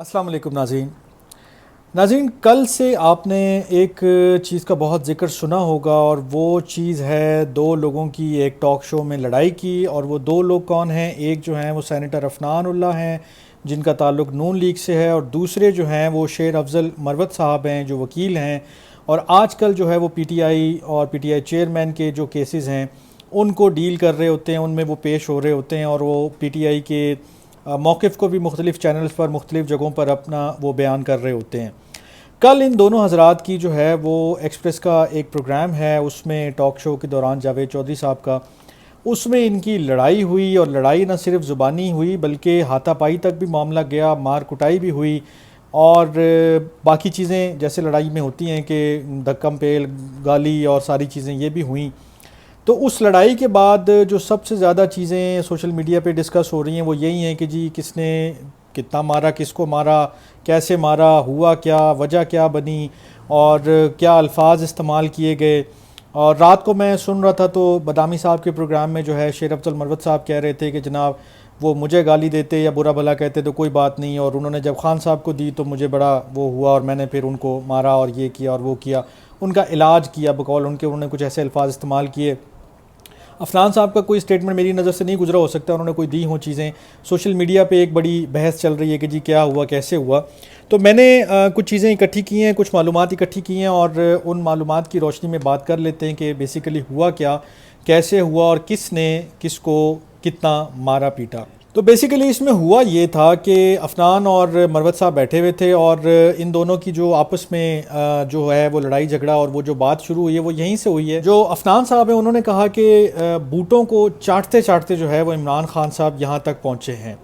السلام علیکم ناظرین، کل سے آپ نے ایک چیز کا بہت ذکر سنا ہوگا اور وہ چیز ہے دو لوگوں کی ایک ٹاک شو میں لڑائی کی. اور وہ دو لوگ کون ہیں؟ ایک جو ہیں وہ سینیٹر عفنان اللہ ہیں جن کا تعلق نون لیگ سے ہے، اور دوسرے جو ہیں وہ شیر افضل مروت صاحب ہیں جو وکیل ہیں. اور آج کل جو ہے وہ پی ٹی آئی اور پی ٹی آئی چیئرمین کے جو کیسز ہیں ان کو ڈیل کر رہے ہوتے ہیں، ان میں وہ پیش ہو رہے ہوتے ہیں، اور وہ پی ٹی آئی کے موقف کو بھی مختلف چینلز پر مختلف جگہوں پر اپنا وہ بیان کر رہے ہوتے ہیں. کل ان دونوں حضرات کی جو ہے وہ ایکسپریس کا ایک پروگرام ہے، اس میں ٹاک شو کے دوران جاوید چودھری صاحب کا، اس میں ان کی لڑائی ہوئی. اور لڑائی نہ صرف زبانی ہوئی بلکہ ہاتھا پائی تک بھی معاملہ گیا، مار کٹائی بھی ہوئی، اور باقی چیزیں جیسے لڑائی میں ہوتی ہیں کہ دھکم پیل، گالی اور ساری چیزیں یہ بھی ہوئیں. تو اس لڑائی کے بعد جو سب سے زیادہ چیزیں سوشل میڈیا پہ ڈسکس ہو رہی ہیں وہ یہی ہیں کہ جی کس نے کتنا مارا، کس کو مارا، کیسے مارا، ہوا کیا، وجہ کیا بنی، اور کیا الفاظ استعمال کیے گئے. اور رات کو میں سن رہا تھا تو بادامی صاحب کے پروگرام میں جو ہے شیر افضل مروت صاحب کہہ رہے تھے کہ جناب وہ مجھے گالی دیتے یا برا بھلا کہتے تو کوئی بات نہیں، اور انہوں نے جب خان صاحب کو دی تو مجھے بڑا وہ ہوا اور میں نے پھر ان کو مارا اور یہ کیا اور وہ کیا، ان کا علاج کیا بقول ان کے. انہوں نے کچھ ایسے الفاظ استعمال کیے. عفنان صاحب کا کوئی اسٹیٹمنٹ میری نظر سے نہیں گزرا، ہو سکتا ہے انہوں نے کوئی دی ہوں چیزیں. سوشل میڈیا پہ ایک بڑی بحث چل رہی ہے کہ جی کیا ہوا، کیسے ہوا. تو میں نے کچھ چیزیں اکٹھی کی ہیں، کچھ معلومات اکٹھی کی ہیں، اور ان معلومات کی روشنی میں بات کر لیتے ہیں کہ بیسیکلی ہوا کیا، کیسے ہوا، اور کس نے کس کو کتنا مارا پیٹا. تو بیسیکلی اس میں ہوا یہ تھا کہ عفنان اور مروت صاحب بیٹھے ہوئے تھے، اور ان دونوں کی جو آپس میں جو ہے وہ لڑائی جھگڑا اور وہ جو بات شروع ہوئی ہے وہ یہیں سے ہوئی ہے. جو عفنان صاحب ہیں انہوں نے کہا کہ بوٹوں کو چاٹتے چاٹتے جو ہے وہ عمران خان صاحب یہاں تک پہنچے ہیں.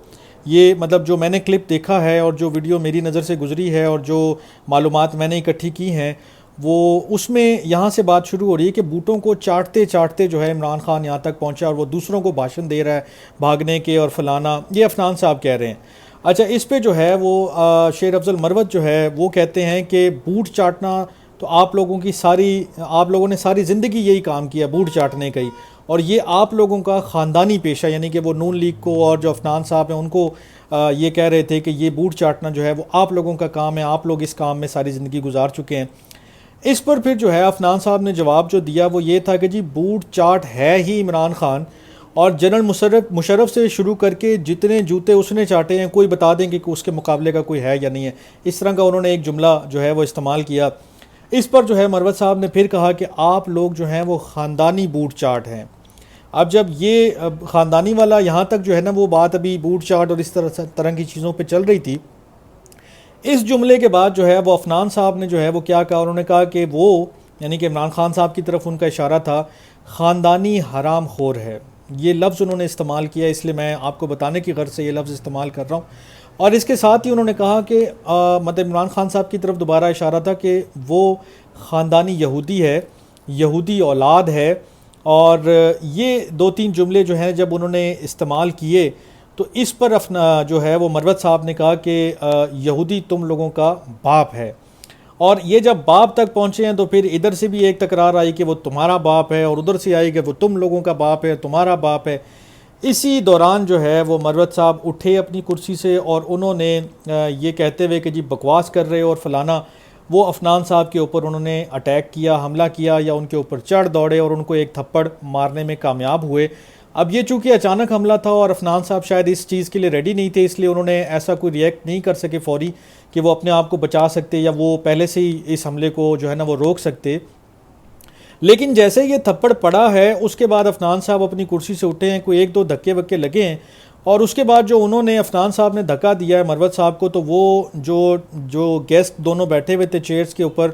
یہ مطلب جو میں نے کلپ دیکھا ہے اور جو ویڈیو میری نظر سے گزری ہے اور جو معلومات میں نے اکٹھی کی ہیں وہ اس میں یہاں سے بات شروع ہو رہی ہے کہ بوٹوں کو چاٹتے چاٹتے جو ہے عمران خان یہاں تک پہنچا اور وہ دوسروں کو بھاشن دے رہا ہے بھاگنے کے اور فلانا. یہ عفنان صاحب کہہ رہے ہیں. اچھا، اس پہ جو ہے وہ شیر افضل مروت جو ہے وہ کہتے ہیں کہ بوٹ چاٹنا تو آپ لوگوں نے ساری زندگی یہی کام کیا، بوٹ چاٹنے کا ہی، اور یہ آپ لوگوں کا خاندانی پیشہ، یعنی کہ وہ نون لیگ کو اور جو عفنان صاحب ہیں ان کو یہ کہہ رہے تھے کہ یہ بوٹ چاٹنا جو ہے وہ آپ لوگوں کا کام ہے، آپ لوگ اس کام میں ساری زندگی گزار چکے ہیں. اس پر پھر جو ہے عفنان صاحب نے جواب جو دیا وہ یہ تھا کہ جی بوٹ چاٹ ہے ہی عمران خان، اور جنرل مشرف سے شروع کر کے جتنے جوتے اس نے چاٹے ہیں کوئی بتا دیں کہ اس کے مقابلے کا کوئی ہے یا نہیں ہے. اس طرح کا انہوں نے ایک جملہ جو ہے وہ استعمال کیا. اس پر جو ہے مروت صاحب نے پھر کہا کہ آپ لوگ جو ہیں وہ خاندانی بوٹ چاٹ ہیں. اب جب یہ خاندانی والا یہاں تک جو ہے نا وہ بات ابھی بوٹ چاٹ اور اس طرح کی چیزوں پہ چل رہی تھی، اس جملے کے بعد جو ہے وہ عفنان صاحب نے جو ہے وہ کیا کہا، انہوں نے کہا کہ وہ یعنی کہ عمران خان صاحب کی طرف ان کا اشارہ تھا، خاندانی حرام خور ہے. یہ لفظ انہوں نے استعمال کیا، اس لیے میں آپ کو بتانے کی غرض سے یہ لفظ استعمال کر رہا ہوں. اور اس کے ساتھ ہی انہوں نے کہا کہ مطلب عمران خان صاحب کی طرف دوبارہ اشارہ تھا کہ وہ خاندانی یہودی ہے، یہودی اولاد ہے. اور یہ دو تین جملے جو ہیں جب انہوں نے استعمال کیے تو اس پر جو ہے وہ مروت صاحب نے کہا کہ یہودی تم لوگوں کا باپ ہے. اور یہ جب باپ تک پہنچے ہیں تو پھر ادھر سے بھی ایک تکرار آئی کہ وہ تمہارا باپ ہے، اور ادھر سے آئی کہ وہ تم لوگوں کا باپ ہے، تمہارا باپ ہے. اسی دوران جو ہے وہ مروت صاحب اٹھے اپنی کرسی سے اور انہوں نے یہ کہتے ہوئے کہ جی بکواس کر رہے اور فلانا، وہ عفنان صاحب کے اوپر انہوں نے اٹیک کیا، حملہ کیا، یا ان کے اوپر چڑھ دوڑے اور ان کو ایک تھپڑ مارنے میں کامیاب ہوئے. اب یہ چونکہ اچانک حملہ تھا اور عفنان صاحب شاید اس چیز کے لیے ریڈی نہیں تھے، اس لیے انہوں نے ایسا کوئی ریئیکٹ نہیں کر سکے فوری کہ وہ اپنے آپ کو بچا سکتے یا وہ پہلے سے ہی اس حملے کو جو ہے نا وہ روک سکتے. لیکن جیسے یہ تھپڑ پڑا ہے اس کے بعد عفنان صاحب اپنی کرسی سے اٹھے ہیں، کوئی ایک دو دھکے وکے لگے ہیں، اور اس کے بعد جو انہوں نے عفنان صاحب نے دھکا دیا ہے مروت صاحب کو، تو وہ جو گیسٹ دونوں بیٹھے ہوئے تھے چیئرز کے اوپر،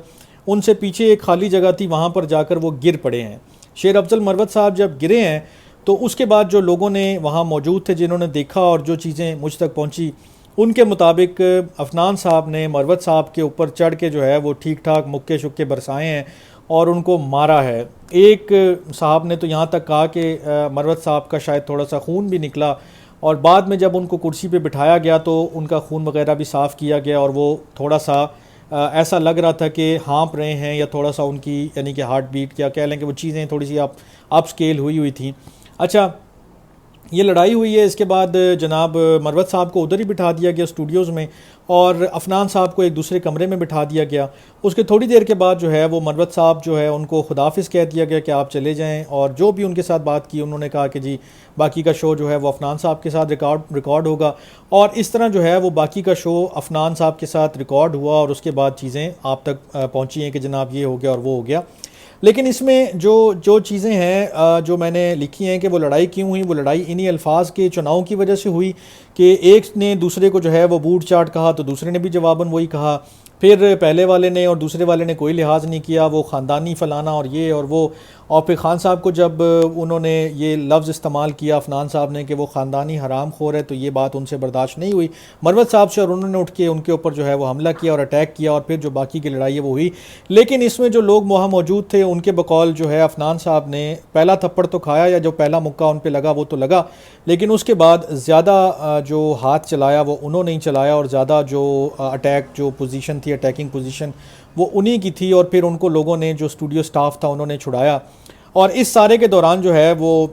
ان سے پیچھے ایک خالی جگہ تھی، وہاں پر جا کر وہ گر پڑے ہیں. شیر افضل مروت صاحب جب گرے ہیں تو اس کے بعد جو لوگوں نے وہاں موجود تھے جنہوں نے دیکھا اور جو چیزیں مجھ تک پہنچی ان کے مطابق عفنان صاحب نے مروت صاحب کے اوپر چڑھ کے جو ہے وہ ٹھیک ٹھاک مکے شکے برسائے ہیں اور ان کو مارا ہے. ایک صاحب نے تو یہاں تک کہا کہ مروت صاحب کا شاید تھوڑا سا خون بھی نکلا، اور بعد میں جب ان کو کرسی پہ بٹھایا گیا تو ان کا خون وغیرہ بھی صاف کیا گیا، اور وہ تھوڑا سا ایسا لگ رہا تھا کہ ہانپ رہے ہیں، یا تھوڑا سا ان کی یعنی کہ ہارٹ بیٹ یا کہہ لیں کہ وہ چیزیں تھوڑی سی اپ اسکیل ہوئی تھیں. اچھا، یہ لڑائی ہوئی ہے، اس کے بعد جناب مروت صاحب کو ادھر ہی بٹھا دیا گیا اسٹوڈیوز میں، اور عفنان صاحب کو ایک دوسرے کمرے میں بٹھا دیا گیا۔ اس کے تھوڑی دیر کے بعد جو ہے وہ مروت صاحب جو ہے ان کو خداحافظ کہہ دیا گیا کہ آپ چلے جائیں، اور جو بھی ان کے ساتھ بات کی انہوں نے کہا کہ جی باقی کا شو جو ہے وہ عفنان صاحب کے ساتھ ریکارڈ ہوگا، اور اس طرح جو ہے وہ باقی کا شو عفنان صاحب کے ساتھ ریکارڈ ہوا، اور اس کے بعد چیزیں آپ تک پہنچی ہیں کہ جناب یہ ہو گیا اور وہ ہو گیا۔ لیکن اس میں جو چیزیں ہیں جو میں نے لکھی ہیں کہ وہ لڑائی کیوں ہوئی، وہ لڑائی انہی الفاظ کے چناؤ کی وجہ سے ہوئی کہ ایک نے دوسرے کو جو ہے وہ بوٹ چاٹ کہا تو دوسرے نے بھی جواباً وہی کہا، پھر پہلے والے نے اور دوسرے والے نے کوئی لحاظ نہیں کیا، وہ خاندانی فلانا اور یہ اور وہ، اور پھر خان صاحب کو جب انہوں نے یہ لفظ استعمال کیا عفنان صاحب نے کہ وہ خاندانی حرام خور ہے، تو یہ بات ان سے برداشت نہیں ہوئی مروت صاحب سے، اور انہوں نے اٹھ کے ان کے اوپر جو ہے وہ حملہ کیا اور اٹیک کیا، اور پھر جو باقی کی لڑائی ہے وہ ہوئی۔ لیکن اس میں جو لوگ وہاں موجود تھے ان کے بقول جو ہے عفنان صاحب نے پہلا تھپڑ تو کھایا، یا جو پہلا مکہ ان پہ لگا وہ تو لگا، لیکن اس کے بعد زیادہ جو ہاتھ چلایا وہ انہوں نے ہی چلایا، اور زیادہ جو اٹیک جو پوزیشن تھی، اٹیکنگ پوزیشن وہ انہی کی تھی، اور پھر ان کو لوگوں نے جو اسٹوڈیو سٹاف تھا انہوں نے چھڑایا۔ اور اس سارے کے دوران جو ہے وہ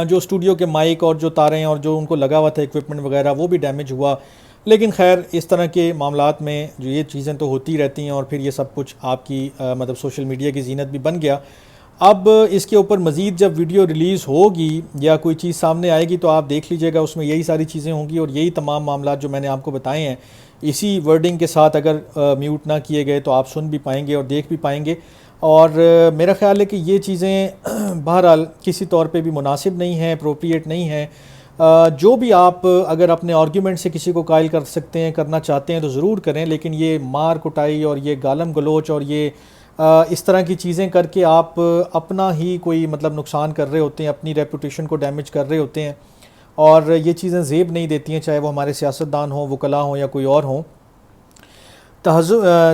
جو اسٹوڈیو کے مائک اور جو تاریں اور جو ان کو لگا ہوا تھا ایکوپمنٹ وغیرہ وہ بھی ڈیمیج ہوا۔ لیکن خیر اس طرح کے معاملات میں جو یہ چیزیں تو ہوتی رہتی ہیں، اور پھر یہ سب کچھ آپ کی مطلب سوشل میڈیا کی زینت بھی بن گیا۔ اب اس کے اوپر مزید جب ویڈیو ریلیز ہوگی یا کوئی چیز سامنے آئے گی تو آپ دیکھ لیجئے گا، اس میں یہی ساری چیزیں ہوں گی، اور یہی تمام معاملات جو میں نے آپ کو بتائے ہیں اسی ورڈنگ کے ساتھ اگر میوٹ نہ کیے گئے تو آپ سن بھی پائیں گے اور دیکھ بھی پائیں گے۔ اور میرا خیال ہے کہ یہ چیزیں بہرحال کسی طور پہ بھی مناسب نہیں ہیں، اپروپریٹ نہیں ہیں۔ جو بھی آپ اگر اپنے آرگیومنٹ سے کسی کو قائل کر سکتے ہیں، کرنا چاہتے ہیں تو ضرور کریں، لیکن یہ مار کٹائی اور یہ گالم گلوچ اور یہ اس طرح کی چیزیں کر کے آپ اپنا ہی کوئی مطلب نقصان کر رہے ہوتے ہیں، اپنی ریپوٹیشن کو ڈیمیج کر رہے ہوتے ہیں، اور یہ چیزیں زیب نہیں دیتی ہیں، چاہے وہ ہمارے سیاستدان ہوں، وکلاء ہوں یا کوئی اور ہوں۔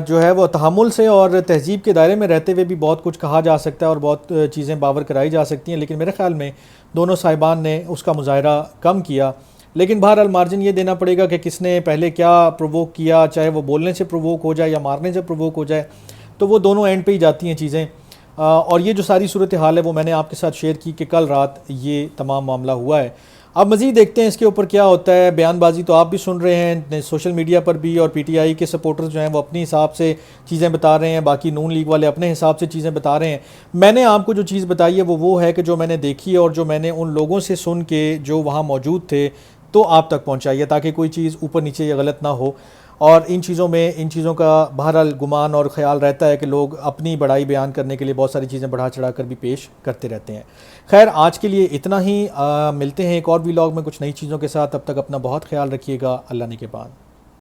جو ہے وہ تحمل سے اور تہذیب کے دائرے میں رہتے ہوئے بھی بہت کچھ کہا جا سکتا ہے اور بہت چیزیں باور کرائی جا سکتی ہیں، لیکن میرے خیال میں دونوں صاحبان نے اس کا مظاہرہ کم کیا۔ لیکن بہرحال مارجن یہ دینا پڑے گا کہ کس نے پہلے کیا پرووک کیا، چاہے وہ بولنے سے پرووک ہو جائے یا مارنے سے پرووک ہو جائے، تو وہ دونوں اینڈ پہ ہی جاتی ہیں چیزیں۔ اور یہ جو ساری صورتحال ہے وہ میں نے آپ کے ساتھ شیئر کی کہ کل رات یہ تمام معاملہ ہوا ہے۔ اب مزید دیکھتے ہیں اس کے اوپر کیا ہوتا ہے۔ بیان بازی تو آپ بھی سن رہے ہیں سوشل میڈیا پر بھی، اور پی ٹی آئی کے سپورٹرز جو ہیں وہ اپنی حساب سے چیزیں بتا رہے ہیں، باقی نون لیگ والے اپنے حساب سے چیزیں بتا رہے ہیں۔ میں نے آپ کو جو چیز بتائی ہے وہ ہے کہ جو میں نے دیکھی ہے اور جو میں نے ان لوگوں سے سن کے جو وہاں موجود تھے تو آپ تک پہنچائیے، تاکہ کوئی چیز اوپر نیچے یا غلط نہ ہو۔ اور ان چیزوں کا بہرحال گمان اور خیال رہتا ہے کہ لوگ اپنی بڑائی بیان کرنے کے لیے بہت ساری چیزیں بڑھا چڑھا کر بھی پیش کرتے رہتے ہیں۔ خیر آج کے لیے اتنا ہی، ملتے ہیں ایک اور ولاگ میں کچھ نئی چیزوں کے ساتھ، تب تک اپنا بہت خیال رکھیے گا۔ اللہ نے کے بعد۔